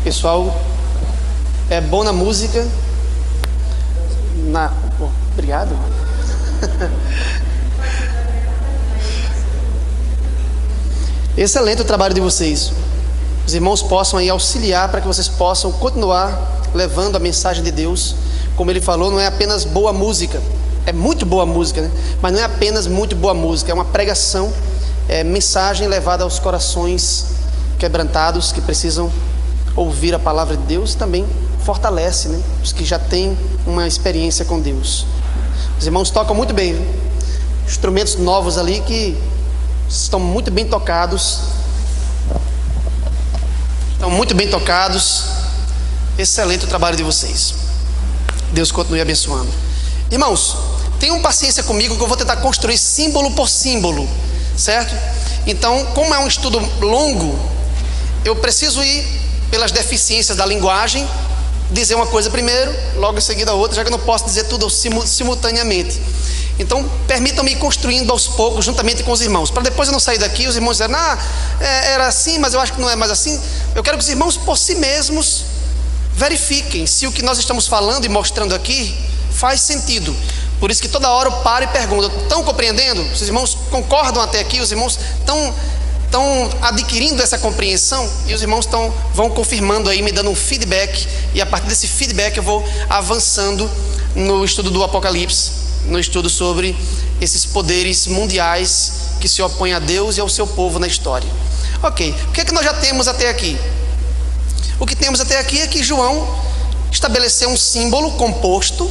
pessoal é bom na música. Obrigado. Excelente o trabalho de vocês. Os irmãos possam aí auxiliar para que vocês possam continuar levando a mensagem de Deus. Como ele falou, não é apenas boa música, é muito boa música, né? Mas não é apenas muito boa música, é uma pregação, é mensagem levada aos corações quebrantados que precisam ouvir a palavra de Deus. Também fortalece, né, os que já têm uma experiência com Deus. Os irmãos tocam muito bem, viu? Instrumentos novos ali que estão muito bem tocados. Estão muito bem tocados. Excelente o trabalho de vocês. Deus continue abençoando. Irmãos, tenham paciência comigo que eu vou tentar construir símbolo por símbolo, certo? Então, como é um estudo longo, eu preciso ir pelas deficiências da linguagem, dizer uma coisa primeiro, logo em seguida a outra, já que eu não posso dizer tudo simultaneamente. Então, permitam-me ir construindo aos poucos, juntamente com os irmãos, para depois eu não sair daqui, os irmãos dizerem, era assim, mas eu acho que não é mais assim. Eu quero que os irmãos por si mesmos verifiquem se o que nós estamos falando e mostrando aqui faz sentido. Por isso que toda hora eu paro e pergunto: estão compreendendo? Os irmãos concordam até aqui? Os irmãos estão adquirindo essa compreensão? E os irmãos vão confirmando aí, me dando um feedback, e a partir desse feedback eu vou avançando no estudo do Apocalipse, no estudo sobre esses poderes mundiais que se opõem a Deus e ao seu povo na história. Ok, o que é que nós já temos até aqui? O que temos até aqui é que João estabeleceu um símbolo composto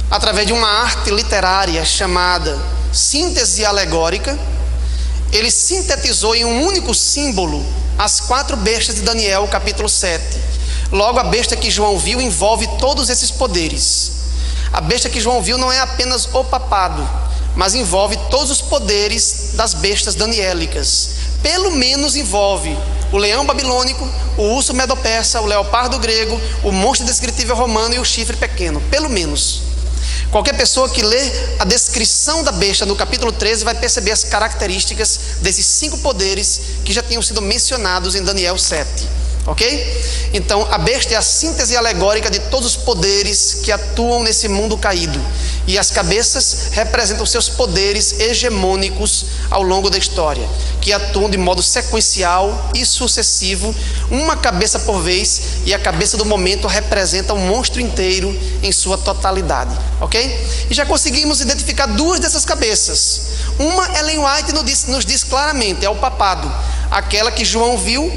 através de uma arte literária chamada síntese alegórica. Ele sintetizou em um único símbolo as 4 bestas de Daniel, capítulo 7. Logo, a besta que João viu envolve todos esses poderes. A besta que João viu não é apenas o papado, mas envolve todos os poderes das bestas daniélicas. Pelo menos envolve o leão babilônico, o urso medo-persa, o leopardo grego, o monstro descritível romano e o chifre pequeno. Pelo menos. Qualquer pessoa que lê a descrição da besta no capítulo 13 vai perceber as características desses 5 poderes que já tinham sido mencionados em Daniel 7. Ok? Então, a besta é a síntese alegórica de todos os poderes que atuam nesse mundo caído. E as cabeças representam seus poderes hegemônicos ao longo da história, que atuam de modo sequencial e sucessivo, uma cabeça por vez, e a cabeça do momento representa um monstro inteiro em sua totalidade. Ok? E já conseguimos identificar 2 dessas cabeças. Uma, Ellen White nos diz claramente, é o papado, aquela que João viu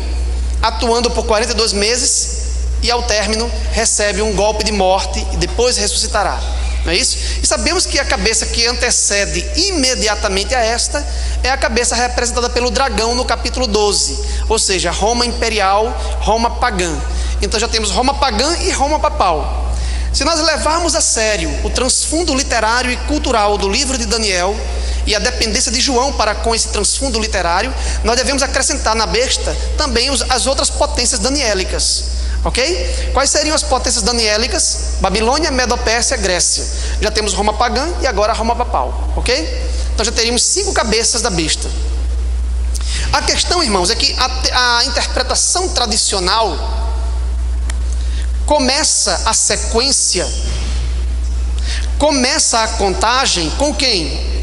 atuando por 42 meses e ao término recebe um golpe de morte e depois ressuscitará. Não é isso? E sabemos que a cabeça que antecede imediatamente a esta é a cabeça representada pelo dragão no capítulo 12, ou seja, Roma imperial, Roma pagã. Então já temos Roma pagã e Roma papal. Se nós levarmos a sério o transfundo literário e cultural do livro de Daniel e a dependência de João para com esse transfundo literário, nós devemos acrescentar na besta também as outras potências daniélicas. Ok? Quais seriam as potências daniélicas? Babilônia, Medo-Pérsia, Grécia. Já temos Roma pagã e agora Roma papal. Ok? Então já teríamos 5 cabeças da besta. A questão, irmãos, é que a interpretação tradicional começa a sequência, começa a contagem com quem?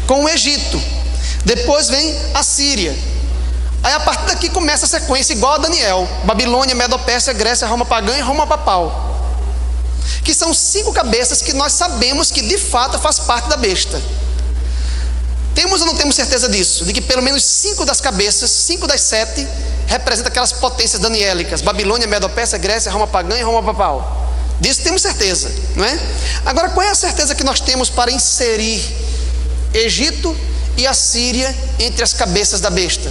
Com o Egito. Depois vem a Síria. Aí a partir daqui começa a sequência igual a Daniel: Babilônia, Medo-Pérsia, Grécia, Roma pagã e Roma papal, que são 5 cabeças que nós sabemos que de fato faz parte da besta. Temos ou não temos certeza disso? De que pelo menos 5 das cabeças, 5 das 7 representam aquelas potências daniélicas: Babilônia, Medo-Pérsia, Grécia, Roma pagã e Roma papal. Disso temos certeza, não é? Agora, qual é a certeza que nós temos para inserir Egito e a Síria entre as cabeças da besta?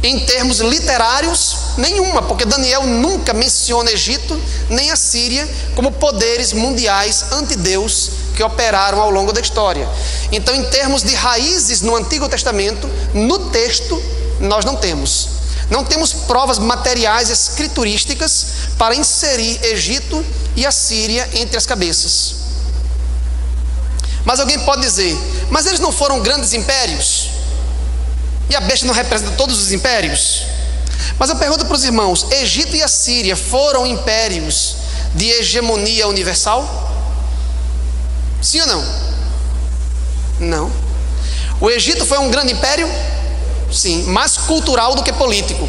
Em termos literários, nenhuma, porque Daniel nunca menciona Egito nem a Síria como poderes mundiais anti-Deus que operaram ao longo da história. Então, em termos de raízes no Antigo Testamento, no texto, nós não temos provas materiais escriturísticas para inserir Egito e a Síria entre as cabeças. Mas alguém pode dizer: mas eles não foram grandes impérios? E a besta não representa todos os impérios? Mas eu pergunto para os irmãos: Egito e Assíria foram impérios de hegemonia universal? Sim ou não? Não. O Egito foi um grande império? Sim, mais cultural do que político.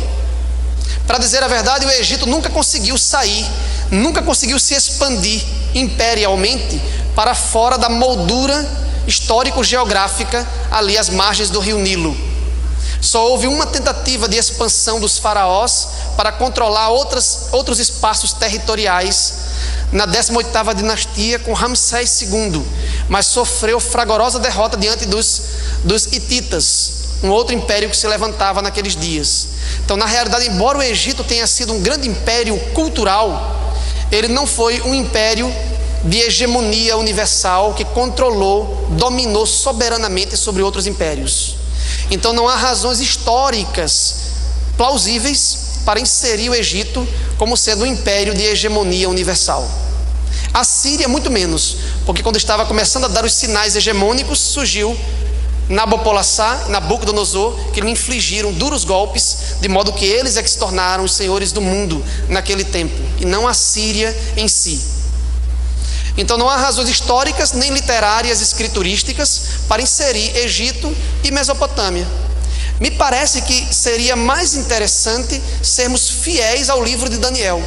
Para dizer a verdade, o Egito nunca conseguiu sair, nunca conseguiu se expandir imperialmente para fora da moldura histórico-geográfica ali às margens do rio Nilo. Só houve uma tentativa de expansão dos faraós para controlar outros espaços territoriais na 18ª dinastia com Ramsés II, mas sofreu fragorosa derrota diante dos hititas, um outro império que se levantava naqueles dias. Então, na realidade, embora o Egito tenha sido um grande império cultural, ele não foi um império de hegemonia universal que controlou, dominou soberanamente sobre outros impérios. Então não há razões históricas plausíveis para inserir o Egito como sendo um império de hegemonia universal. A Síria muito menos, porque quando estava começando a dar os sinais hegemônicos, surgiu Nabopolassar e Nabucodonosor, que lhe infligiram duros golpes, de modo que eles é que se tornaram os senhores do mundo naquele tempo, e não a Síria em si. Então não há razões históricas nem literárias escriturísticas para inserir Egito e Mesopotâmia. Me parece que seria mais interessante sermos fiéis ao livro de Daniel.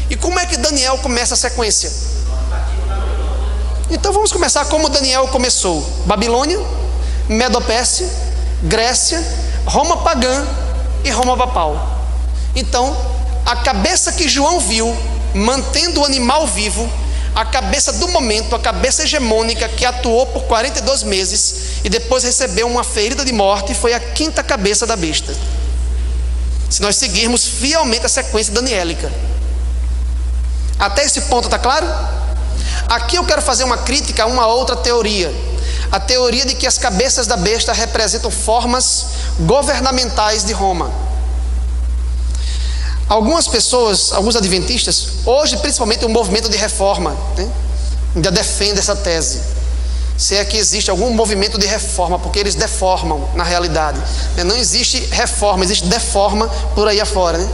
E como é que Daniel começa a sequência? Então vamos começar como Daniel começou: Babilônia, Medopérsia, Grécia, Roma pagã e Roma papal. Então, a cabeça que João viu mantendo o animal vivo, a cabeça do momento, a cabeça hegemônica que atuou por 42 meses e depois recebeu uma ferida de morte, foi a quinta cabeça da besta. Se nós seguirmos fielmente a sequência daniélica. Até esse ponto está claro? Aqui eu quero fazer uma crítica a uma outra teoria. A teoria de que as cabeças da besta representam formas governamentais de Roma. Algumas pessoas, alguns adventistas, hoje principalmente o movimento de reforma, ainda defende essa tese. Se é que existe algum movimento de reforma, porque eles deformam na realidade. Não existe reforma, existe deforma por aí afora.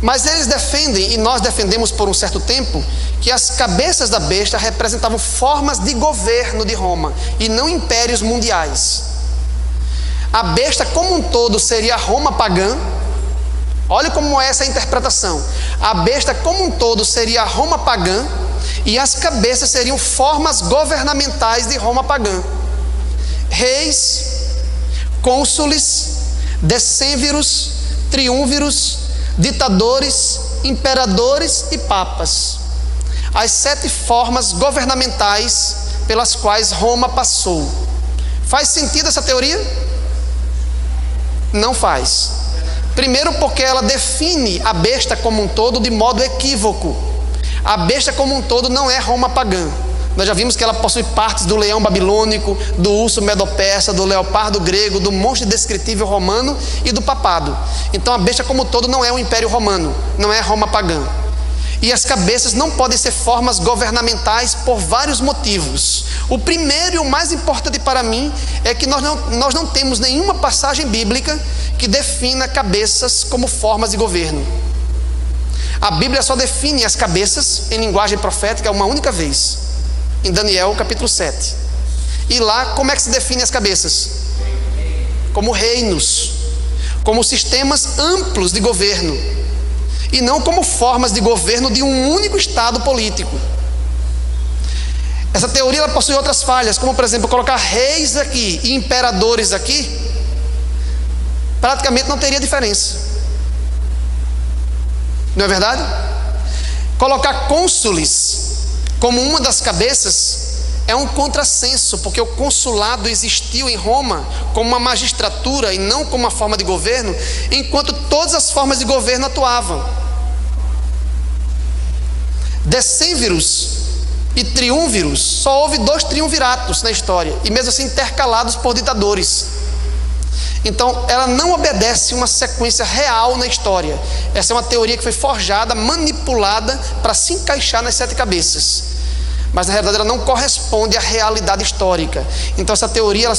Mas eles defendem, e nós defendemos por um certo tempo, que as cabeças da besta representavam formas de governo de Roma, e não impérios mundiais. A besta como um todo seria Roma pagã. Olha como é essa interpretação. A besta como um todo seria Roma pagã, e as cabeças seriam formas governamentais de Roma pagã. Reis, cônsules, decênviros, triúnviros, ditadores, imperadores e papas. As 7 formas governamentais pelas quais Roma passou. Faz sentido essa teoria? Não faz. Primeiro porque ela define a besta como um todo de modo equívoco. A besta como um todo não é Roma pagã. Nós já vimos que ela possui partes do leão babilônico, do urso medo-persa, do leopardo grego, do monstro descritível romano e do papado. Então a besta como um todo não é um império romano, não é Roma pagã. E as cabeças não podem ser formas governamentais por vários motivos. O primeiro e o mais importante para mim é que nós não temos nenhuma passagem bíblica que defina cabeças como formas de governo. A Bíblia só define as cabeças em linguagem profética uma única vez, em Daniel capítulo 7. E lá como é que se define as cabeças? Como reinos, como sistemas amplos de governo, e não como formas de governo de um único estado político. Essa teoria ela possui outras falhas, como por exemplo colocar reis aqui e imperadores aqui, praticamente não teria diferença. Não é verdade? Colocar cônsules como uma das cabeças é um contrassenso, porque o consulado existiu em Roma como uma magistratura e não como uma forma de governo, enquanto todas as formas de governo atuavam. Decênviros e triúnviros, só houve 2 triunviratos na história, e mesmo assim intercalados por ditadores. Então ela não obedece uma sequência real na história. Essa é uma teoria que foi forjada, manipulada para se encaixar nas 7 cabeças. mas na realidade ela não corresponde à realidade histórica. Então essa teoria ela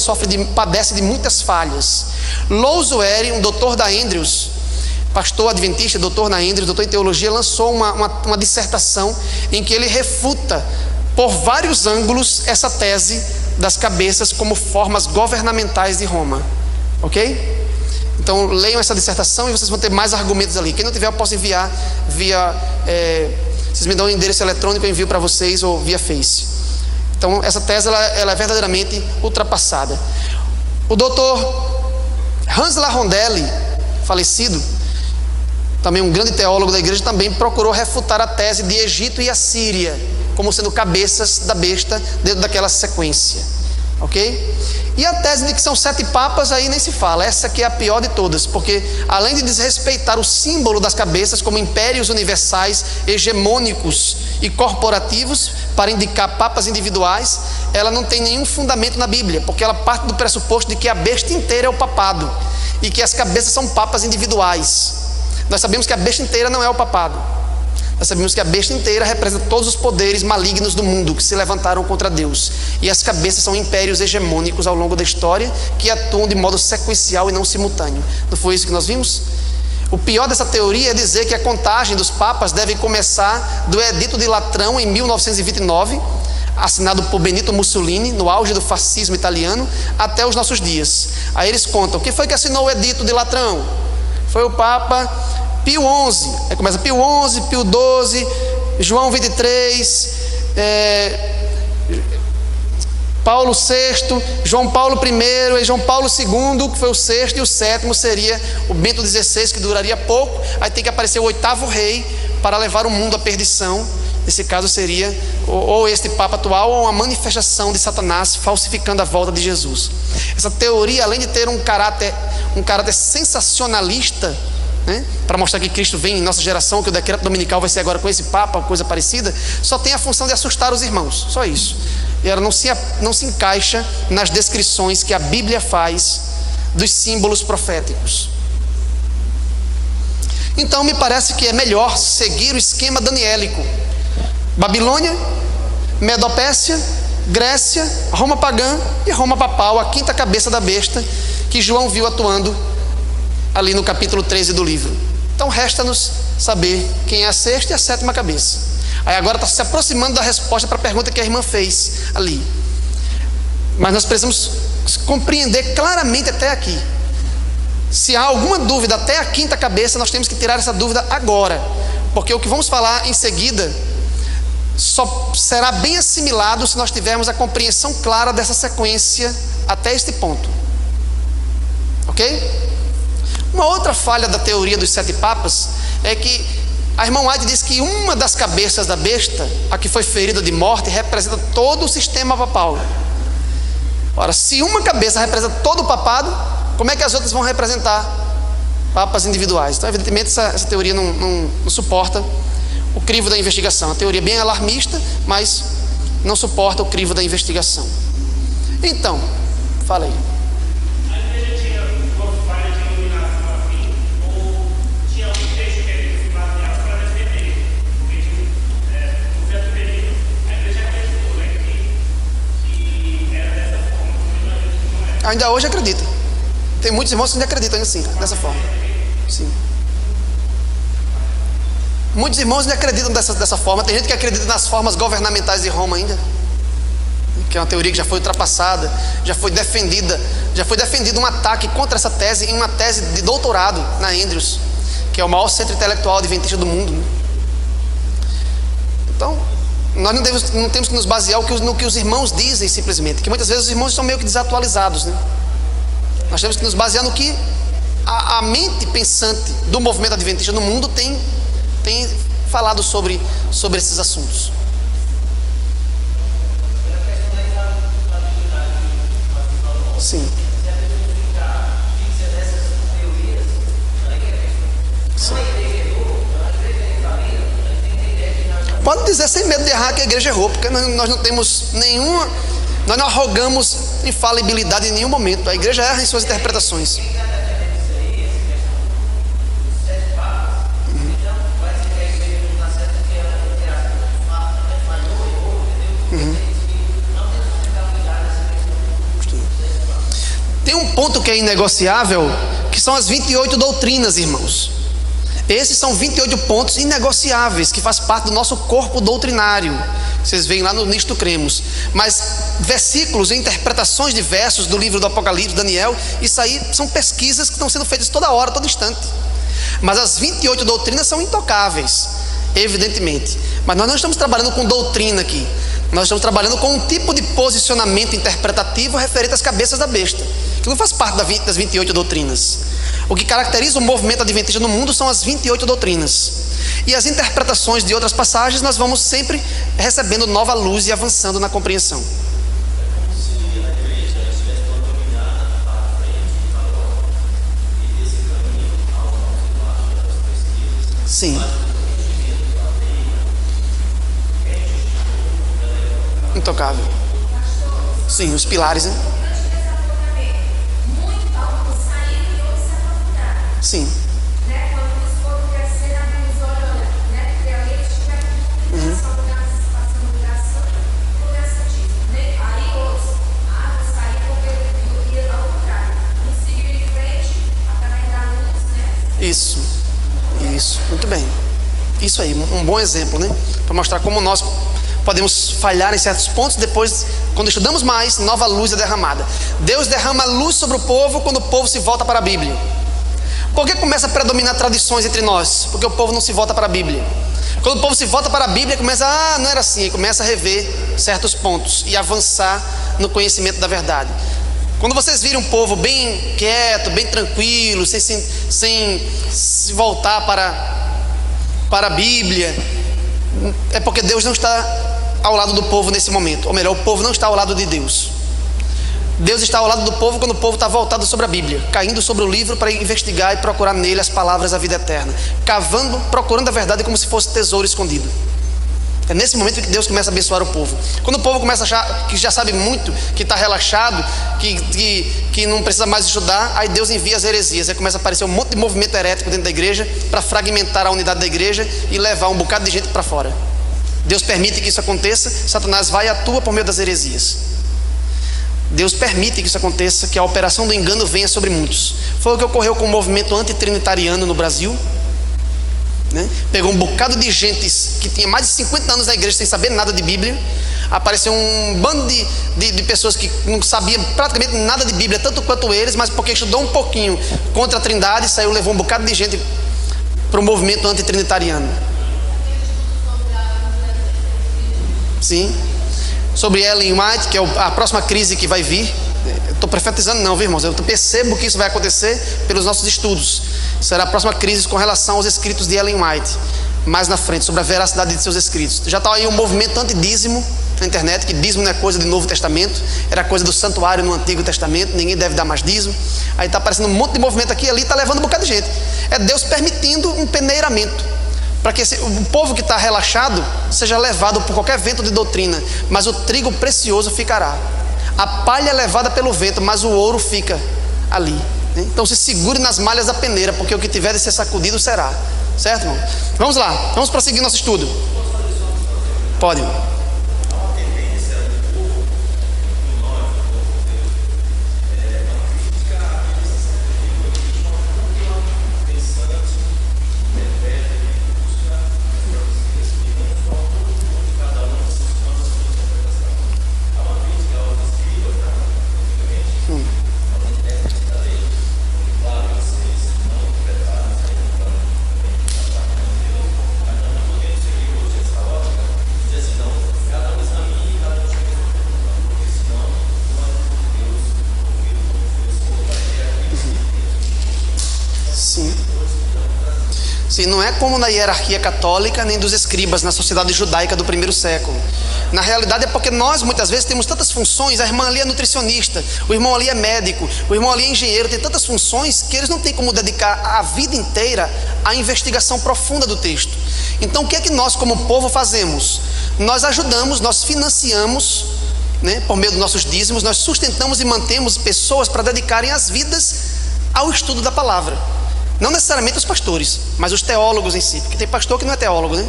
padece de muitas falhas. Lousuere, um doutor da Andrews, pastor adventista, doutor na Andrews, doutor em teologia, lançou uma dissertação em que ele refuta por vários ângulos essa tese das cabeças como formas governamentais de Roma. Ok? Então leiam essa dissertação e vocês vão ter mais argumentos ali. Quem não tiver, eu posso enviar via... vocês me dão um endereço eletrônico, eu envio para vocês, ou via Face. Então essa tese ela é verdadeiramente ultrapassada. O doutor Hans Larondelli, falecido, também um grande teólogo da igreja, também procurou refutar a tese de Egito e Assíria como sendo cabeças da besta dentro daquela sequência. Ok? E a tese de que são 7 papas, aí nem se fala. Essa aqui é a pior de todas, porque além de desrespeitar o símbolo das cabeças como impérios universais, hegemônicos e corporativos, para indicar papas individuais, ela não tem nenhum fundamento na Bíblia, porque ela parte do pressuposto de que a besta inteira é o papado e que as cabeças são papas individuais. Nós sabemos que a besta inteira não é o papado. Nós sabemos que a besta inteira representa todos os poderes malignos do mundo que se levantaram contra Deus. E as cabeças são impérios hegemônicos ao longo da história que atuam de modo sequencial e não simultâneo. Não foi isso que nós vimos? O pior dessa teoria é dizer que a contagem dos papas deve começar do Edito de Latrão em 1929, assinado por Benito Mussolini, no auge do fascismo italiano, até os nossos dias. Aí eles contam, quem foi que assinou o Edito de Latrão? Foi o Papa Pio XI. Aí começa Pio XI, Pio XII, João 23, Paulo VI, João Paulo I, e João Paulo II, que foi o sexto, e o sétimo seria o Bento XVI, que duraria pouco. Aí tem que aparecer o 8º rei para levar o mundo à perdição. Nesse caso seria ou este Papa atual, ou uma manifestação de Satanás falsificando a volta de Jesus. Essa teoria, além de ter um caráter sensacionalista, né, para mostrar que Cristo vem em nossa geração, que o decreto dominical vai ser agora com esse Papa, coisa parecida, só tem a função de assustar os irmãos, só isso. E ela não se encaixa nas descrições que a Bíblia faz dos símbolos proféticos. Então me parece que é melhor seguir o esquema daniélico: Babilônia, Medopécia, Grécia, Roma pagã e Roma papal, a 5ª cabeça da besta que João viu atuando ali no capítulo 13 do livro. Então resta-nos saber quem é a 6ª e a 7ª cabeça. Aí agora está se aproximando da resposta para a pergunta que a irmã fez ali. Mas nós precisamos compreender claramente até aqui. Se há alguma dúvida até a 5ª cabeça, nós temos que tirar essa dúvida agora, porque o que vamos falar em seguida só será bem assimilado se nós tivermos a compreensão clara dessa sequência até este ponto. Ok? Uma outra falha da teoria dos 7 papas é que a irmã White diz que uma das cabeças da besta, a que foi ferida de morte, representa todo o sistema papal. Ora, se uma cabeça representa todo o papado, como é que as outras vão representar papas individuais? Então, evidentemente, essa teoria não suporta o crivo da investigação. A teoria é bem alarmista, mas não suporta o crivo da investigação. Então, fala aí. Ainda hoje acredita. Tem muitos irmãos que ainda acreditam assim, dessa forma. Sim. Muitos irmãos ainda acreditam dessa forma. Tem gente que acredita nas formas governamentais de Roma ainda, que é uma teoria que já foi ultrapassada, já foi defendido um ataque contra essa tese em uma tese de doutorado na Andrews, que é o maior centro intelectual adventista do mundo. Então, nós não temos que nos basear no que os irmãos dizem simplesmente, que muitas vezes os irmãos são meio que desatualizados, né? Nós temos que nos basear no que a mente pensante do movimento adventista no mundo tem falado sobre esses assuntos. Sim. Sim. Pode dizer sem medo de errar que a igreja errou, porque nós não temos nenhuma, nós não arrogamos infalibilidade em nenhum momento. A igreja erra em suas interpretações. que é inegociável, que são as 28 doutrinas, irmãos. Esses são 28 pontos inegociáveis, que faz parte do nosso corpo doutrinário. Vocês veem lá no Nisto Cremos. Mas versículos e interpretações de versos do livro do Apocalipse, Daniel, isso aí são pesquisas que estão sendo feitas toda hora, todo instante. Mas as 28 doutrinas são intocáveis, evidentemente. Mas nós não estamos trabalhando com doutrina aqui. Nós estamos trabalhando com um tipo de posicionamento interpretativo referente às cabeças da besta, que não faz parte das 28 doutrinas. O que caracteriza o movimento adventista no mundo são as 28 doutrinas. E as interpretações de outras passagens nós vamos sempre recebendo nova luz e avançando na compreensão. Sim. Intocável. Sim, os pilares, né? Sim. Isso, muito bem. Isso aí, um bom exemplo, né? Para mostrar como nós podemos falhar em certos pontos. Depois, quando estudamos mais, nova luz é derramada. Deus derrama luz sobre o povo quando o povo se volta para a Bíblia. Por que começa a predominar tradições entre nós? Porque o povo não se volta para a Bíblia. Quando o povo se volta para a Bíblia, começa, não era assim, e começa a rever certos pontos e avançar no conhecimento da verdade. Quando vocês virem um povo bem quieto, bem tranquilo, sem se voltar para a Bíblia, é porque Deus não está ao lado do povo nesse momento. Ou melhor, o povo não está ao lado de Deus. Deus está ao lado do povo quando o povo está voltado sobre a Bíblia, caindo sobre o livro para investigar e procurar nele as palavras da vida eterna, cavando, procurando a verdade como se fosse tesouro escondido. É nesse momento que Deus começa a abençoar o povo. Quando o povo começa a achar que já sabe muito, que está relaxado, que não precisa mais estudar, aí Deus envia as heresias. Aí começa a aparecer um monte de movimento herético dentro da igreja para fragmentar a unidade da igreja e levar um bocado de gente para fora. Deus permite que isso aconteça, Satanás vai e atua por meio das heresias. Deus permite que isso aconteça, que a operação do engano venha sobre muitos. Foi o que ocorreu com o movimento antitrinitariano no Brasil, né? Pegou um bocado de gente que tinha mais de 50 anos na igreja sem saber nada de Bíblia. Apareceu um bando de pessoas que não sabiam praticamente nada de Bíblia, tanto quanto eles, mas porque estudou um pouquinho contra a Trindade, saiu, levou um bocado de gente para o movimento antitrinitariano. Sim. Sobre Ellen White, que é a próxima crise que vai vir. Eu estou profetizando não, viu, irmãos? Eu percebo que isso vai acontecer pelos nossos estudos. Será a próxima crise com relação aos escritos de Ellen White, mais na frente, sobre a veracidade de seus escritos. Já está aí um movimento antidízimo na internet, que dízimo não é coisa do Novo Testamento, era coisa do santuário no Antigo Testamento, ninguém deve dar mais dízimo. Aí está aparecendo um monte de movimento aqui e ali, está levando um bocado de gente. É Deus permitindo um peneiramento, para que o povo que está relaxado seja levado por qualquer vento de doutrina, mas o trigo precioso ficará. A palha é levada pelo vento, mas o ouro fica ali. Então se segure nas malhas da peneira, porque o que tiver de ser sacudido será. Certo, irmão? Vamos lá, vamos prosseguir nosso estudo. Pode. Sim, não é como na hierarquia católica nem dos escribas na sociedade judaica do primeiro século. Na realidade é porque nós muitas vezes temos tantas funções. A irmã ali é nutricionista, o irmão ali é médico, o irmão ali é engenheiro, tem tantas funções que eles não têm como dedicar a vida inteira à investigação profunda do texto. Então o que é que nós como povo fazemos? Nós ajudamos, nós financiamos, né, por meio dos nossos dízimos, nós sustentamos e mantemos pessoas para dedicarem as vidas ao estudo da palavra. Não necessariamente os pastores, mas os teólogos em si, porque tem pastor que não é teólogo, né?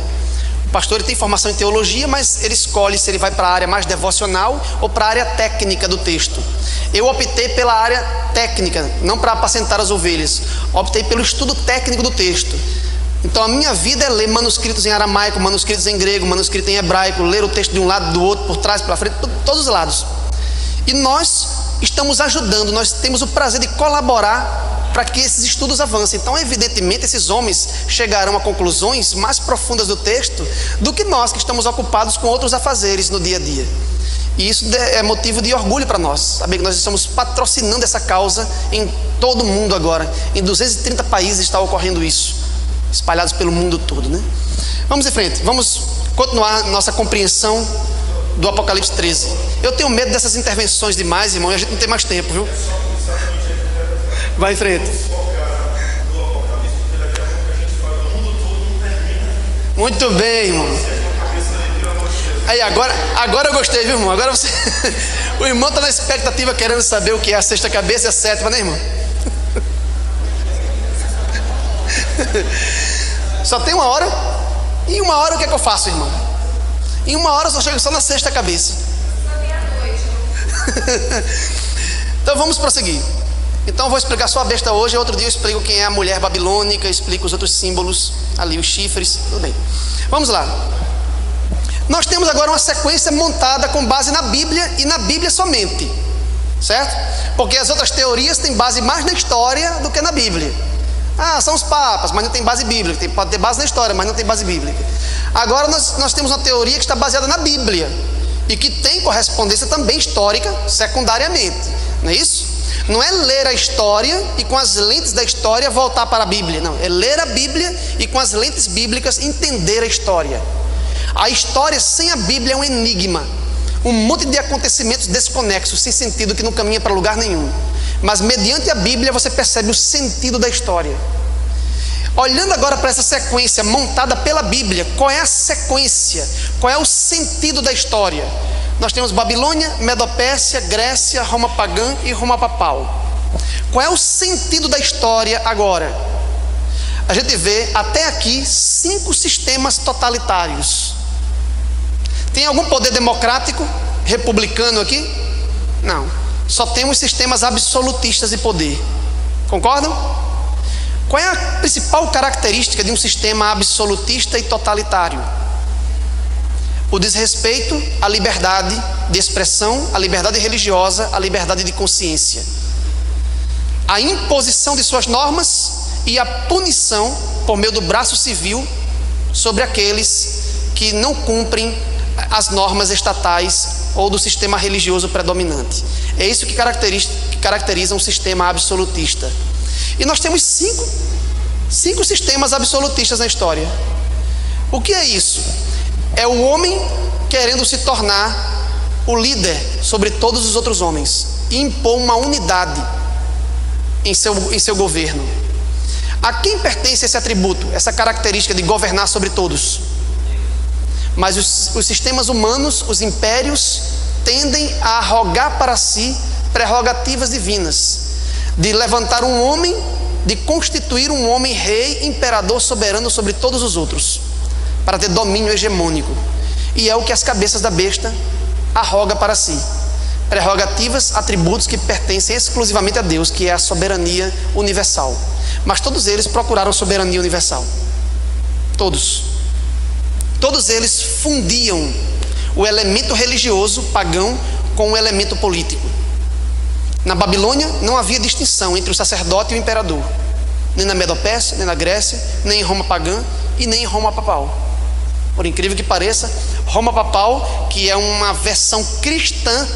pastor ele tem formação em teologia, mas ele escolhe se ele vai para a área mais devocional ou para a área técnica do texto. Eu optei pela área técnica, não para apacentar as ovelhas. Optei pelo estudo técnico do texto. Então a minha vida é ler manuscritos em aramaico, manuscritos em grego, manuscrito em hebraico, ler o texto de um lado, do outro, por trás, pela frente, todos os lados. E nós estamos ajudando, nós temos o prazer de colaborar para que esses estudos avancem. Então evidentemente esses homens chegarão a conclusões mais profundas do texto do que nós que estamos ocupados com outros afazeres no dia a dia. E isso é motivo de orgulho para nós, saber que nós estamos patrocinando essa causa em todo o mundo agora. Em 230 países está ocorrendo isso, espalhados pelo mundo todo, né? Vamos em frente, vamos continuar nossa compreensão do Apocalipse 13. Eu tenho medo dessas intervenções demais, irmão, e a gente não tem mais tempo, viu? Vai em frente. Muito bem, irmão. Aí, agora eu gostei, viu, irmão? Agora você... O irmão está na expectativa, querendo saber o que é a sexta cabeça e a sétima, né, irmão? Só tem uma hora. Em uma hora o que é que eu faço, irmão? Em uma hora eu só chego só na sexta cabeça. Então vamos prosseguir. Então eu vou explicar só a besta hoje. Outro dia eu explico quem é a mulher babilônica, explico os outros símbolos ali, os chifres, tudo bem. Vamos lá. Nós temos agora uma sequência montada com base na Bíblia e na Bíblia somente, certo? Porque as outras teorias têm base mais na história do que na Bíblia. Ah, são os papas, mas não tem base bíblica. Pode ter base na história, mas não tem base bíblica. Agora nós temos uma teoria que está baseada na Bíblia e que tem correspondência também histórica secundariamente, não é isso? Não é ler a história e com as lentes da história voltar para a Bíblia, não. É ler a Bíblia e com as lentes bíblicas entender a história. A história sem a Bíblia é um enigma, um monte de acontecimentos desconexos, sem sentido, que não caminha para lugar nenhum. Mas mediante a Bíblia você percebe o sentido da história. Olhando agora para essa sequência montada pela Bíblia, qual é a sequência? Qual é o sentido da história? Nós temos Babilônia, Medopérsia, Grécia, Roma pagã e Roma papal. Qual é o sentido da história agora? A gente vê até aqui 5 sistemas totalitários. Tem algum poder democrático, republicano aqui? Não. Só temos sistemas absolutistas de poder. Concordam? Qual é a principal característica de um sistema absolutista e totalitário? O desrespeito à liberdade de expressão, à liberdade religiosa, à liberdade de consciência. A imposição de suas normas e a punição por meio do braço civil sobre aqueles que não cumprem as normas estatais ou do sistema religioso predominante. É isso que caracteriza um sistema absolutista. E nós temos cinco sistemas absolutistas na história. O que é isso? É o homem querendo se tornar o líder sobre todos os outros homens e impor uma unidade em seu governo. A quem pertence esse atributo, essa característica de governar sobre todos? Mas os sistemas humanos, os impérios, tendem a arrogar para si prerrogativas divinas, de levantar um homem, de constituir um homem rei, imperador soberano sobre todos os outros, para ter domínio hegemônico. E é o que as cabeças da besta arroga para si. Prerrogativas, atributos que pertencem exclusivamente a Deus, que é a soberania universal. Mas todos eles procuraram soberania universal. Todos eles fundiam o elemento religioso pagão com o elemento político. Na Babilônia não havia distinção entre o sacerdote e o imperador, nem na Medopérsia, nem na Grécia, nem em Roma pagã e nem em Roma papal. Por incrível que pareça, Roma papal, que é uma versão cristã,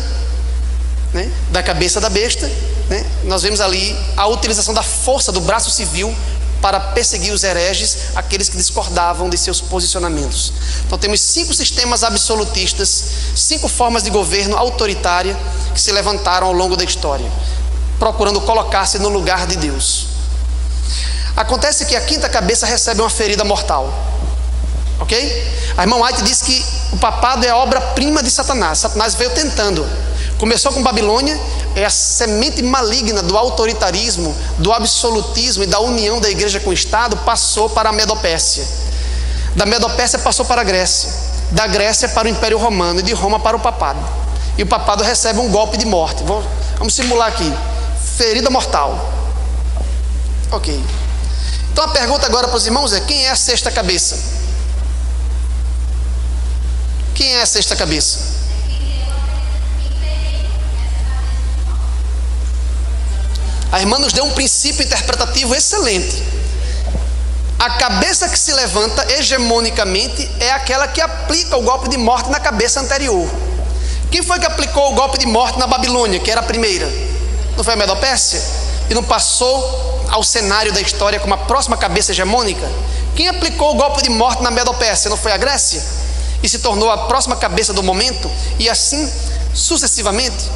né, da cabeça da besta, né, nós vemos ali a utilização da força do braço civil para perseguir os hereges, aqueles que discordavam de seus posicionamentos. Então temos 5 sistemas absolutistas, 5 formas de governo autoritária que se levantaram ao longo da história, procurando colocar-se no lugar de Deus. Acontece que a quinta cabeça recebe uma ferida mortal, ok? A irmã White diz que o papado é a obra-prima de Satanás. Satanás veio tentando. Começou com Babilônia, é a semente maligna do autoritarismo, do absolutismo e da união da igreja com o Estado, passou para a Medopérsia. Da Medo-Pérsia passou para a Grécia, da Grécia para o Império Romano e de Roma para o papado. E o papado recebe um golpe de morte. Vamos simular aqui: ferida mortal. Ok. Então a pergunta agora para os irmãos é: quem é a sexta cabeça? Quem é a sexta cabeça? A irmã nos deu um princípio interpretativo excelente. A cabeça que se levanta hegemonicamente é aquela que aplica o golpe de morte na cabeça anterior. Quem foi que aplicou o golpe de morte na Babilônia, que era a primeira? Não foi a Medo-Pérsia? E não passou ao cenário da história como a próxima cabeça hegemônica? Quem aplicou o golpe de morte na Medo-Pérsia? Não foi a Grécia? E se tornou a próxima cabeça do momento? E assim sucessivamente?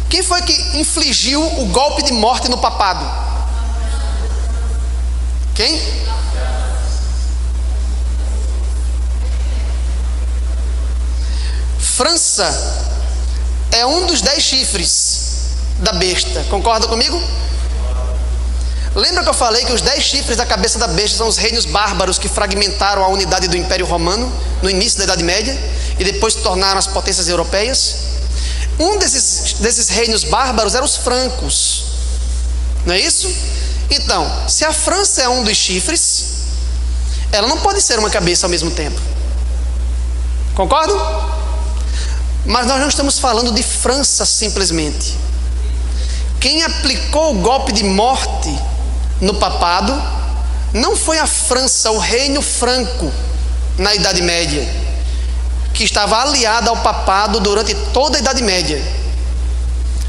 Quem foi que infligiu o golpe de morte no papado? Quem? França é um dos 10 chifres da besta. Concorda comigo? Lembra que eu falei que os 10 chifres da cabeça da besta são os reinos bárbaros que fragmentaram a unidade do Império Romano no início da Idade Média e depois se tornaram as potências europeias? Um desses reinos bárbaros eram os francos. Não é isso? Então, se a França é um dos chifres, ela não pode ser uma cabeça ao mesmo tempo. Concordam? Mas nós não estamos falando de França simplesmente. Quem aplicou o golpe de morte no papado não foi a França, o reino franco na Idade Média, que estava aliado ao papado durante toda a Idade Média.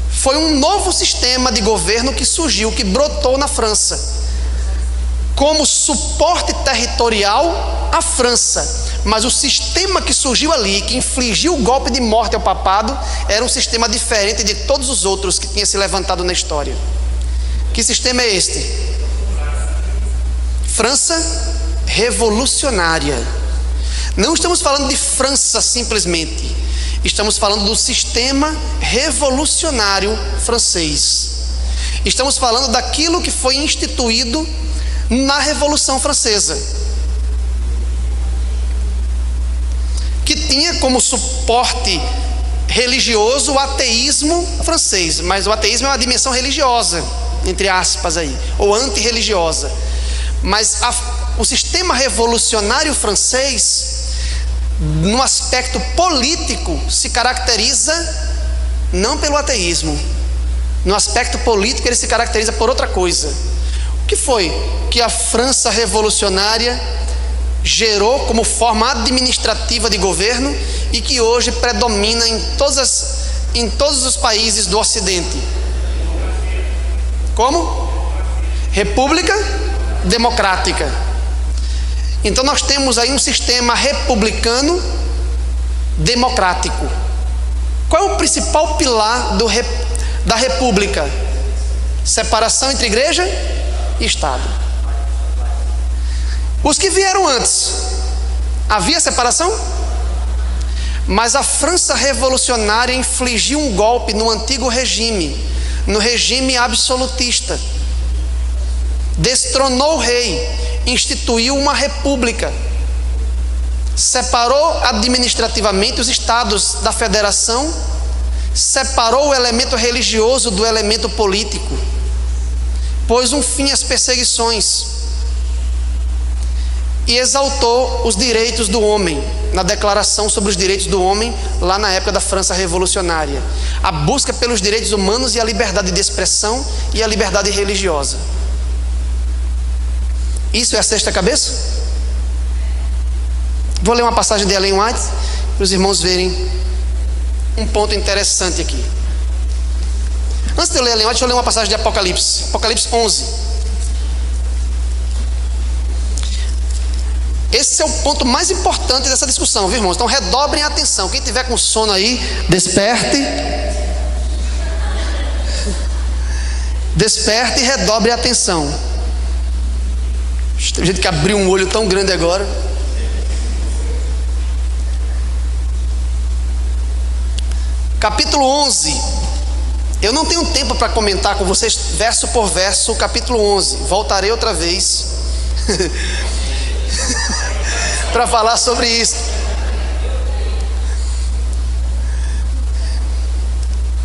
Foi um novo sistema de governo que surgiu, que brotou na França, como suporte territorial à França. Mas o sistema que surgiu ali, que infligiu o golpe de morte ao papado, era um sistema diferente de todos os outros que tinha se levantado na história. Que sistema é este? França revolucionária. Não estamos falando de França simplesmente. Estamos falando do sistema revolucionário francês. Estamos falando daquilo que foi instituído na Revolução Francesa, que tinha como suporte religioso o ateísmo francês. Mas o ateísmo é uma dimensão religiosa, entre aspas aí, ou antirreligiosa. Mas o sistema revolucionário francês, no aspecto político, se caracteriza não pelo ateísmo. No aspecto político ele se caracteriza por outra coisa. O que foi que a França revolucionária gerou como forma administrativa de governo e que hoje predomina em todos os países do Ocidente? Como? República democrática. Então nós temos aí um sistema republicano democrático. Qual é o principal pilar da república? Separação entre igreja e Estado. Os que vieram antes, havia separação? Mas a França revolucionária infligiu um golpe no antigo regime, no regime absolutista. Destronou o rei, instituiu uma república, separou administrativamente os estados da federação, separou o elemento religioso do elemento político, pôs um fim às perseguições e exaltou os direitos do homem, na declaração sobre os direitos do homem, lá na época da França revolucionária. A busca pelos direitos humanos e a liberdade de expressão e a liberdade religiosa. Isso é a sexta cabeça? Vou ler uma passagem de Ellen White para os irmãos verem um ponto interessante aqui. Antes de eu ler Ellen White, deixa eu ler uma passagem de Apocalipse. Apocalipse 11. Esse é o ponto mais importante dessa discussão, viu, irmãos? Então redobrem a atenção. Quem tiver com sono aí, desperte. Desperte e redobre a atenção. Tem gente que abriu um olho tão grande agora. Capítulo 11. Eu não tenho tempo para comentar com vocês verso por verso o capítulo 11. Voltarei outra vez. para falar sobre isso.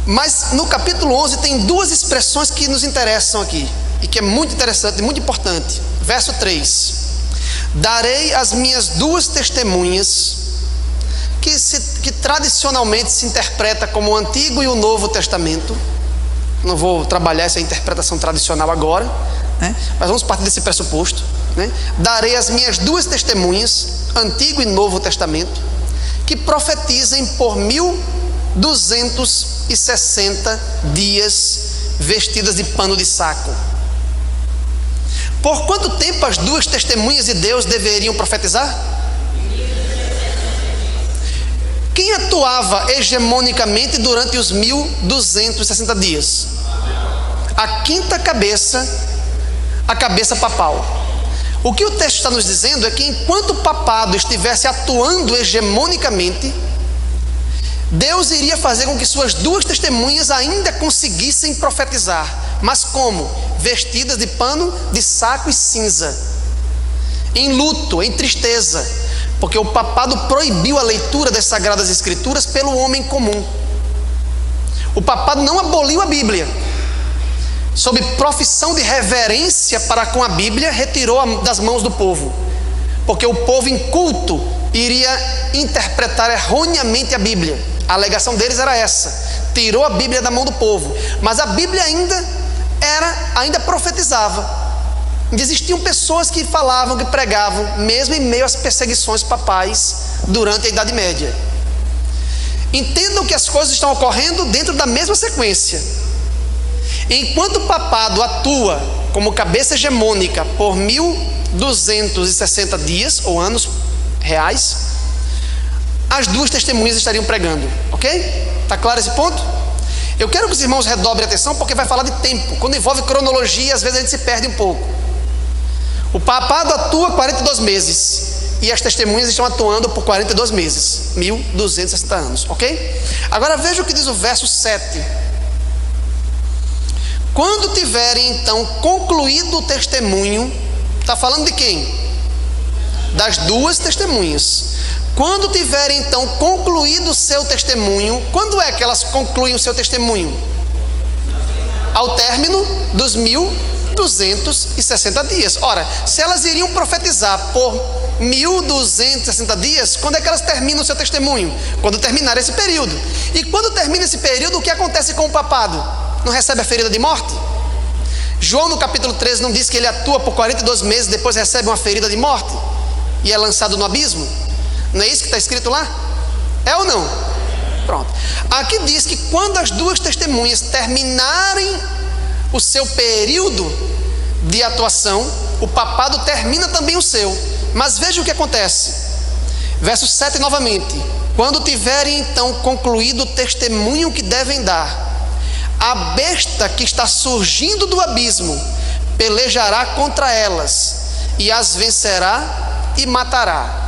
Mas no capítulo 11 tem duas expressões que nos interessam aqui, e que é muito interessante e muito importante. Verso 3: darei as minhas duas testemunhas, que tradicionalmente se interpreta como o Antigo e o Novo Testamento. Não vou trabalhar essa interpretação tradicional agora, né? Mas vamos partir desse pressuposto, né? Darei as minhas duas testemunhas, Antigo e Novo Testamento, que profetizem por 1260 dias, vestidas de pano de saco. Por quanto tempo as duas testemunhas de Deus deveriam profetizar? Quem atuava hegemonicamente durante os 1260 dias? A quinta cabeça, a cabeça papal. O que o texto está nos dizendo é que enquanto o papado estivesse atuando hegemonicamente, Deus iria fazer com que suas duas testemunhas ainda conseguissem profetizar. Mas como? Vestidas de pano de saco e cinza, em luto, em tristeza, porque o papado proibiu a leitura das Sagradas Escrituras pelo homem comum. O papado não aboliu a Bíblia. Sob profissão de reverência para com a Bíblia, retirou das mãos do povo, porque o povo inculto iria interpretar erroneamente a Bíblia. A alegação deles era essa: tirou a Bíblia da mão do povo. Mas a Bíblia ainda profetizava. Existiam pessoas que falavam, que pregavam, mesmo em meio às perseguições papais durante a Idade Média. Entendam que as coisas estão ocorrendo dentro da mesma sequência. Enquanto o papado atua como cabeça hegemônica por 1260 dias ou anos reais, as duas testemunhas estariam pregando, ok? Está claro esse ponto? Eu quero que os irmãos redobrem a atenção, porque vai falar de tempo. Quando envolve cronologia, às vezes a gente se perde um pouco. O papado atua 42 meses e as testemunhas estão atuando por 42 meses, 1260 anos, ok? Agora veja o que diz o verso 7. Quando tiverem então concluído o testemunho, está falando de quem? Das duas testemunhas. Quando tiverem então concluído o seu testemunho, quando é que elas concluem o seu testemunho? Ao término dos 1260 dias. Ora, se elas iriam profetizar por 1260 dias, quando é que elas terminam o seu testemunho? Quando terminar esse período. E quando termina esse período, o que acontece com o papado? Não recebe a ferida de morte? João no capítulo 13 não diz que ele atua por 42 meses, depois recebe uma ferida de morte e é lançado no abismo? Não é isso que está escrito lá? É ou não? Pronto. Aqui diz que quando as duas testemunhas terminarem o seu período de atuação, o papado termina também o seu. Mas veja o que acontece. Verso 7 novamente. Quando tiverem então concluído o testemunho que devem dar, a besta que está surgindo do abismo pelejará contra elas e as vencerá e matará.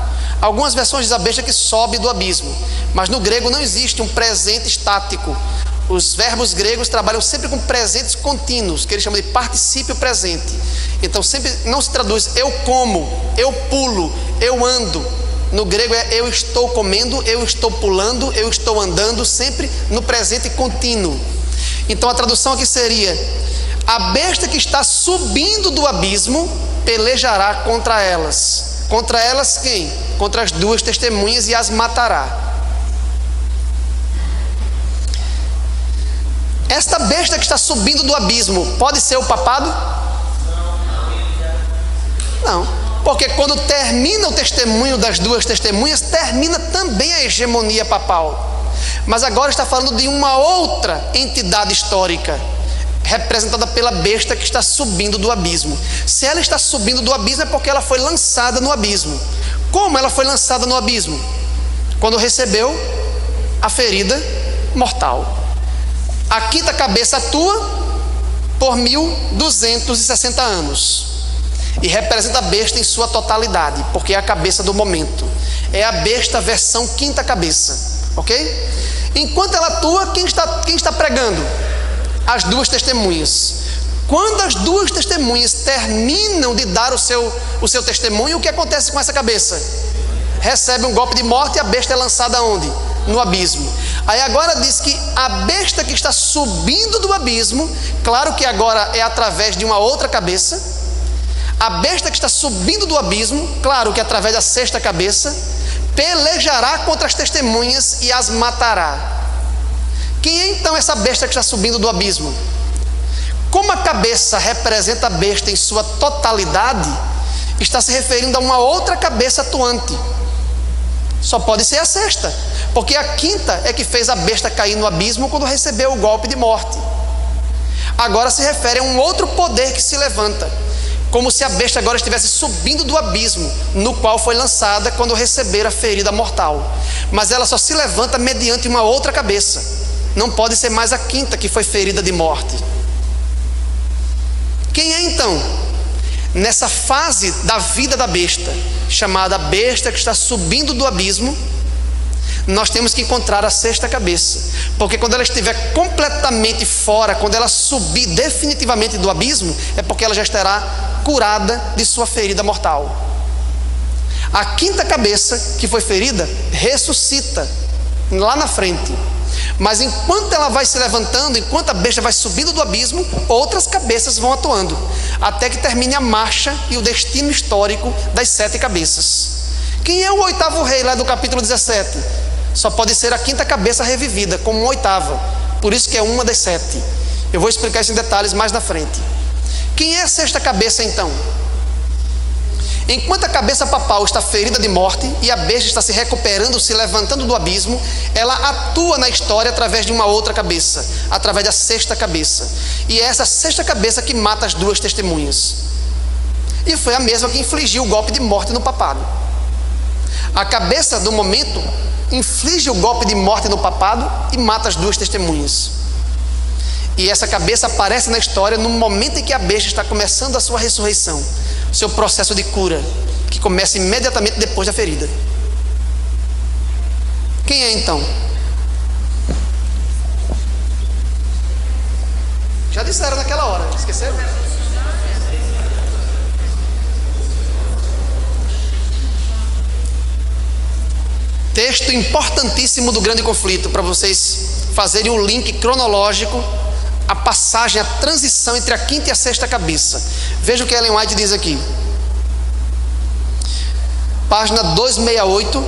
Algumas versões dizem a besta que sobe do abismo, mas no grego não existe um presente estático. Os verbos gregos trabalham sempre com presentes contínuos, que eles chamam de particípio presente. Então sempre não se traduz eu como, eu pulo, eu ando. No grego é eu estou comendo, eu estou pulando, eu estou andando, sempre no presente contínuo. Então a tradução aqui seria: a besta que está subindo do abismo pelejará contra elas. Contra elas quem? Contra as duas testemunhas, e as matará. Esta besta que está subindo do abismo pode ser o papado? Não, porque quando termina o testemunho das duas testemunhas, termina também a hegemonia papal. Mas agora está falando de uma outra entidade histórica, representada pela besta que está subindo do abismo. Se ela está subindo do abismo, é porque ela foi lançada no abismo. Como ela foi lançada no abismo? Quando recebeu a ferida mortal. A quinta cabeça atua por 1260 anos e representa a besta em sua totalidade, porque é a cabeça do momento. É a besta versão quinta cabeça, ok? Enquanto ela atua, quem está pregando? As duas testemunhas. Quando as duas testemunhas terminam de dar o seu testemunho, o que acontece com essa cabeça? recebe um golpe de morte e a besta é lançada onde? No abismo. Aí agora diz que a besta que está subindo do abismo, claro que agora é através de uma outra cabeça, a besta que está subindo do abismo, claro que através da sexta cabeça, pelejará contra as testemunhas e as matará. Quem é então essa besta que está subindo do abismo? Como a cabeça representa a besta em sua totalidade, está se referindo a uma outra cabeça atuante. Só pode ser a sexta, porque a quinta é que fez a besta cair no abismo quando recebeu o golpe de morte. Agora se refere a um outro poder que se levanta, como se a besta agora estivesse subindo do abismo, no qual foi lançada quando receber a ferida mortal. Mas ela só se levanta mediante uma outra cabeça. Não pode ser mais a quinta que foi ferida de morte. Quem é então? Nessa fase da vida da besta, chamada besta que está subindo do abismo, nós temos que encontrar a sexta cabeça, porque quando ela estiver completamente fora, quando ela subir definitivamente do abismo, é porque ela já estará curada de sua ferida mortal. A quinta cabeça que foi ferida ressuscita lá na frente, mas enquanto ela vai se levantando, enquanto a besta vai subindo do abismo, outras cabeças vão atuando, até que termine a marcha e o destino histórico das 7 cabeças. Quem é o oitavo rei lá do capítulo 17? Só pode ser a quinta cabeça revivida, como uma oitava, por isso que é uma das 7. Eu vou explicar isso em detalhes mais na frente. Quem é a sexta cabeça então? Enquanto a cabeça papal está ferida de morte e a besta está se recuperando, se levantando do abismo, ela atua na história através de uma outra cabeça, através da sexta cabeça. E é essa sexta cabeça que mata as 2 testemunhas. E foi a mesma que infligiu o golpe de morte no papado. A cabeça do momento inflige o golpe de morte no papado e mata as 2 testemunhas. E essa cabeça aparece na história no momento em que a besta está começando a sua ressurreição, seu processo de cura, que começa imediatamente depois da ferida. Quem é então? Já disseram naquela hora, esqueceram? Texto importantíssimo do Grande Conflito, para vocês fazerem um link cronológico, a passagem, a transição entre a quinta e a sexta cabeça. Veja o que Ellen White diz aqui. Página 268,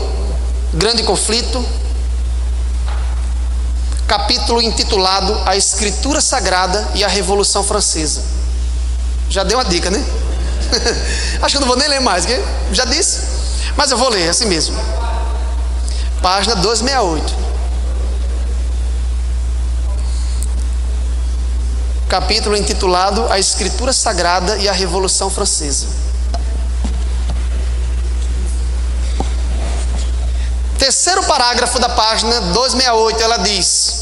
Grande Conflito, capítulo intitulado A Escritura Sagrada e a Revolução Francesa. Já deu uma dica, né? Acho que eu não vou nem ler mais, que já disse, mas eu vou ler assim mesmo. Página 268, capítulo intitulado A Escritura Sagrada e a Revolução Francesa. Terceiro parágrafo da página 268, ela diz: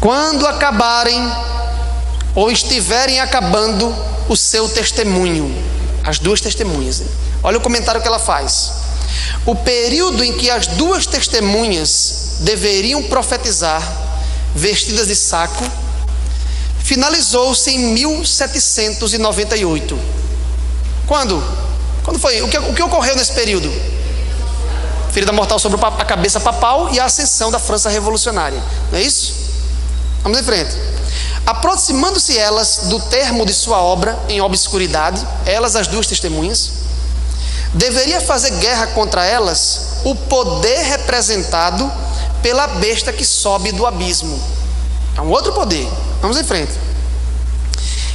quando acabarem ou estiverem acabando o seu testemunho, as 2 testemunhas, olha o comentário que ela faz. O período em que as 2 testemunhas deveriam profetizar, vestidas de saco, finalizou-se em 1798. Quando? Quando foi? O que ocorreu nesse período? Ferida mortal sobre a cabeça papal e a ascensão da França revolucionária. Não é isso? Vamos em frente. Aproximando-se elas do termo de sua obra em obscuridade, elas, as 2 testemunhas, deveria fazer guerra contra elas o poder representado pela besta que sobe do abismo. É um outro poder. Vamos em frente.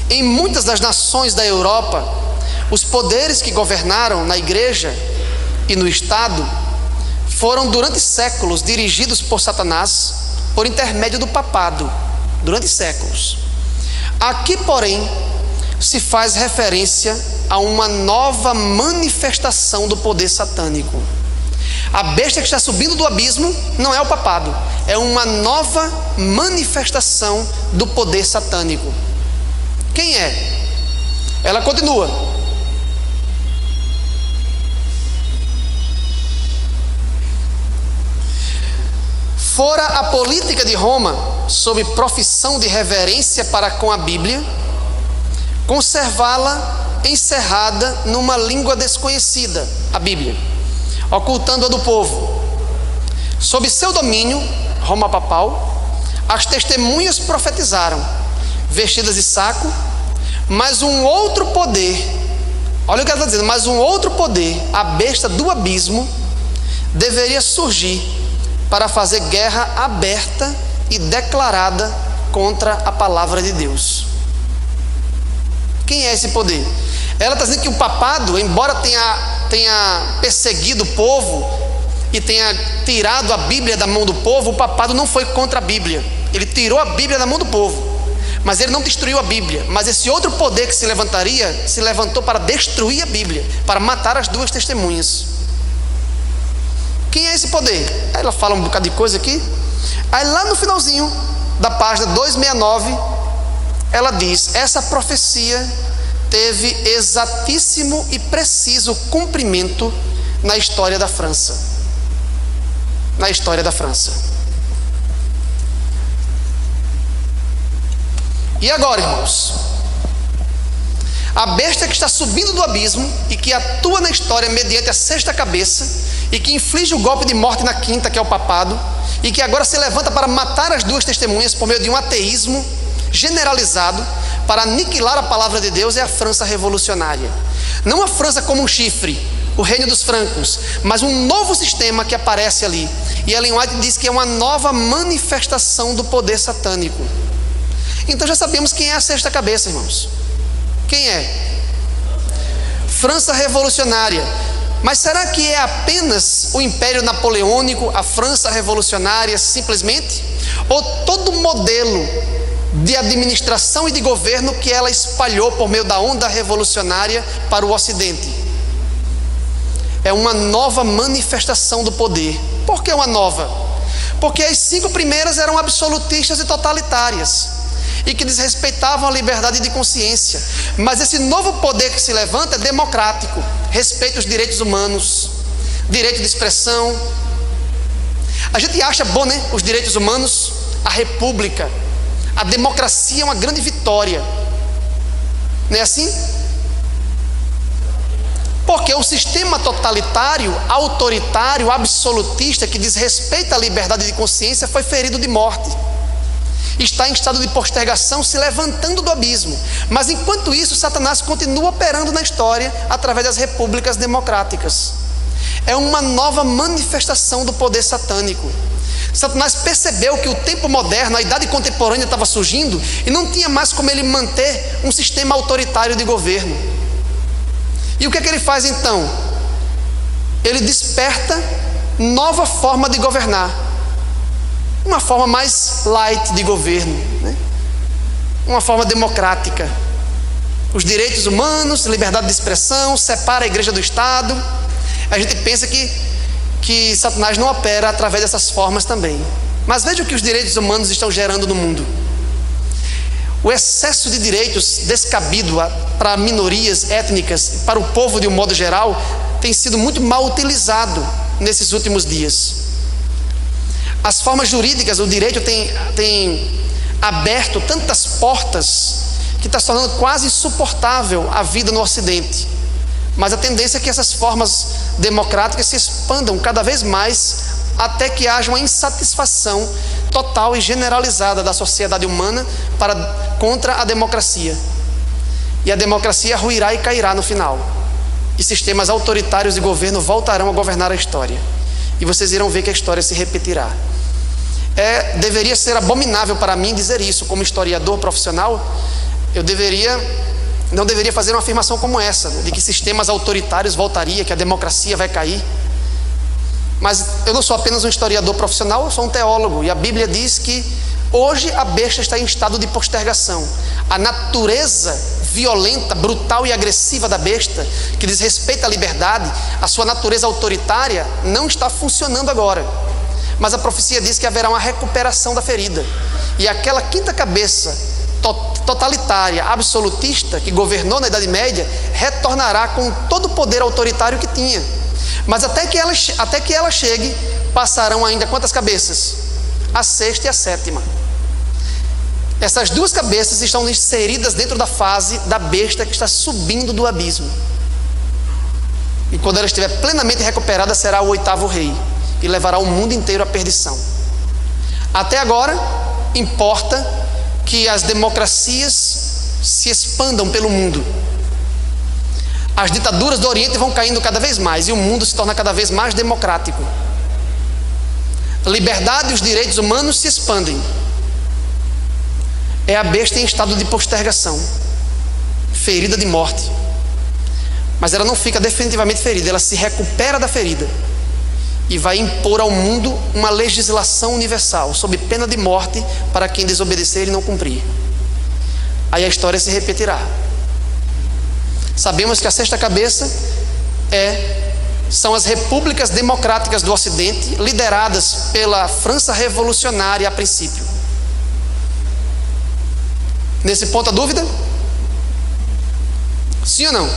Em muitas das nações da Europa, os poderes que governaram na igreja e no Estado foram durante séculos dirigidos por Satanás por intermédio do papado, durante séculos. Aqui, porém, se faz referência a uma nova manifestação do poder satânico. A besta que está subindo do abismo não é o papado, é uma nova manifestação do poder satânico. Quem é? Ela continua. Fora a política de Roma, sob profissão de reverência para com a Bíblia, conservá-la encerrada numa língua desconhecida, a Bíblia. ocultando-a do povo. Sob seu domínio, Roma papal, as testemunhas profetizaram, vestidas de saco, mas um outro poder, olha o que ela está dizendo, mas um outro poder, a besta do abismo, deveria surgir para fazer guerra aberta e declarada contra a palavra de Deus. Quem é esse poder? Ela está dizendo que o papado, embora tenha perseguido o povo e tenha tirado a Bíblia da mão do povo, o papado não foi contra a Bíblia. Ele tirou a Bíblia da mão do povo, mas ele não destruiu a Bíblia. Mas esse outro poder que se levantaria, se levantou para destruir a Bíblia, para matar as duas testemunhas. Quem é esse poder? Aí ela fala um bocado de coisa aqui. Aí lá no finalzinho da página 269, ela diz: essa profecia teve exatíssimo e preciso cumprimento na história da França. Na história da França. E agora, irmãos? A besta que está subindo do abismo e que atua na história mediante a sexta cabeça e que inflige o golpe de morte na quinta, que é o papado, e que agora se levanta para matar as duas testemunhas por meio de um ateísmo generalizado para aniquilar a palavra de Deus, é a França revolucionária. Não a França como um chifre, o reino dos francos, mas um novo sistema que aparece ali. E Ellen White diz que é uma nova manifestação do poder satânico. Então já sabemos quem é a sexta cabeça, irmãos. Quem é? França revolucionária. Mas será que é apenas o Império Napoleônico, a França revolucionária simplesmente? Ou todo o modelo de administração e de governo que ela espalhou por meio da onda revolucionária para o Ocidente? É uma nova manifestação do poder. Por que uma nova? Porque as 5 primeiras eram absolutistas e totalitárias e que desrespeitavam a liberdade de consciência. Mas esse novo poder que se levanta é democrático, respeita os direitos humanos, direito de expressão. A gente acha bom, né? Os direitos humanos, a república, a democracia é uma grande vitória. Não é assim? Porque o sistema totalitário, autoritário, absolutista, que desrespeita a liberdade de consciência, foi ferido de morte. Está em estado de postergação, se levantando do abismo. Mas enquanto isso, Satanás continua operando na história através das repúblicas democráticas. É uma nova manifestação do poder satânico. Satanás percebeu que o tempo moderno, a idade contemporânea estava surgindo e não tinha mais como ele manter um sistema autoritário de governo. E o que é que ele faz então? Ele desperta nova forma de governar. Uma forma mais light de governo, né? Uma forma democrática. Os direitos humanos, liberdade de expressão, separa a igreja do Estado. A gente pensa que Satanás não opera através dessas formas também. Mas veja o que os direitos humanos estão gerando no mundo. O excesso de direitos descabido para minorias étnicas, para o povo de um modo geral, tem sido muito mal utilizado nesses últimos dias. As formas jurídicas, o direito tem aberto tantas portas que está se tornando quase insuportável a vida no Ocidente. Mas a tendência é que essas formas democráticas se expandam cada vez mais até que haja uma insatisfação total e generalizada da sociedade humana contra a democracia. E a democracia ruirá e cairá no final. E sistemas autoritários de governo voltarão a governar a história. E vocês irão ver que a história se repetirá. Deveria ser abominável para mim dizer isso. Como historiador profissional, não deveria fazer uma afirmação como essa, de que sistemas autoritários voltariam, que a democracia vai cair. Mas eu não sou apenas um historiador profissional, eu sou um teólogo. E a Bíblia diz que hoje a besta está em estado de postergação. A natureza violenta, brutal e agressiva da besta, que desrespeita a liberdade, a sua natureza autoritária, não está funcionando agora. Mas a profecia diz que haverá uma recuperação da ferida. E aquela quinta cabeça totalitária, absolutista, que governou na Idade Média, retornará com todo o poder autoritário que tinha. Mas até que ela chegue, passarão ainda quantas cabeças? A sexta e a sétima. Essas duas cabeças estão inseridas dentro da fase da besta que está subindo do abismo. E quando ela estiver plenamente recuperada, será o 8º rei e levará o mundo inteiro à perdição. Até agora, importa que as democracias se expandam pelo mundo. As ditaduras do Oriente vão caindo cada vez mais e o mundo se torna cada vez mais democrático. A liberdade e os direitos humanos se expandem. É a besta em estado de postergação, ferida de morte. Mas ela não fica definitivamente ferida, ela se recupera da ferida e vai impor ao mundo uma legislação universal, sob pena de morte para quem desobedecer e não cumprir. Aí a história se repetirá. Sabemos que a sexta cabeça são as repúblicas democráticas do Ocidente, lideradas pela França revolucionária a princípio. Nesse ponto a dúvida? Sim ou não?